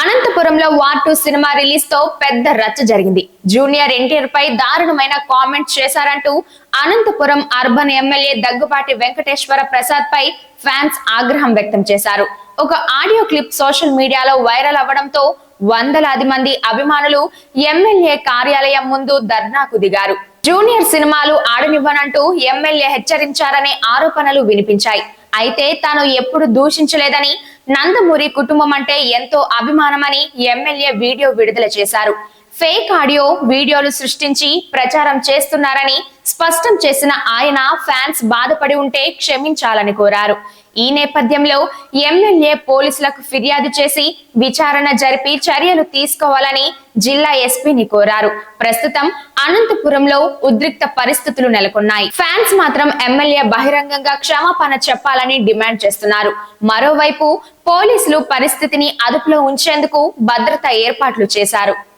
అనంతపురంలో war 2 cinema release తో పెద్ద రచ్చ జరిగింది. జూనియర్ ఎన్టీఆర్ పై దారుణమైన కామెంట్స్ చేశారంటూ అనంతపురం అర్బన్ ఎమ్మెల్యే దగ్గుబాటి వెంకటేశ్వర ప్రసాద్ పై ఫ్యాన్స్ ఆగ్రహం వ్యక్తం చేశారు. ఒక ఆడియో క్లిప్ సోషల్ మీడియాలో వైరల్ అవ్వడంతో వందలాది మంది అభిమానులు ఎమ్మెల్యే కార్యాలయం ముందు ధర్నాకు దిగారు. జూనియర్ సినిమాలు ఆడనివ్వనంటూ ఎమ్మెల్యే హెచ్చరించారనే ఆరోపణలు వినిపించాయి. అయితే తాను ఎప్పుడు దూషించలేదని, నందమూరి కుటుంబం అంటే ఎంతో అభిమానమని ఎమ్మెల్యే వీడియో విడుదల చేశారు. ఫేక్ ఆడియో వీడియోలు సృష్టించి ప్రచారం చేస్తున్నారని స్పష్టం చేసిన ఆయన ఫ్యాన్స్ బాధపడి ఉంటే క్షమించాలని కోరారు. ఈ నేపథ్యంలో ఎమ్మెల్యే పోలీసులకు ఫిర్యాదు చేసి విచారణ జరిపి చర్యలు తీసుకోవాలని జిల్లా ఎస్పీని కోరారు. ప్రస్తుతం అనంతపురంలో ఉద్రిక్త పరిస్థితులు నెలకొన్నాయి. ఫ్యాన్స్ మాత్రం ఎమ్మెల్యే బహిరంగంగా క్షమాపణ చెప్పాలని డిమాండ్ చేస్తున్నారు. మరోవైపు పోలీసులు పరిస్థితిని అదుపులో ఉంచేందుకు భద్రతా ఏర్పాట్లు చేశారు.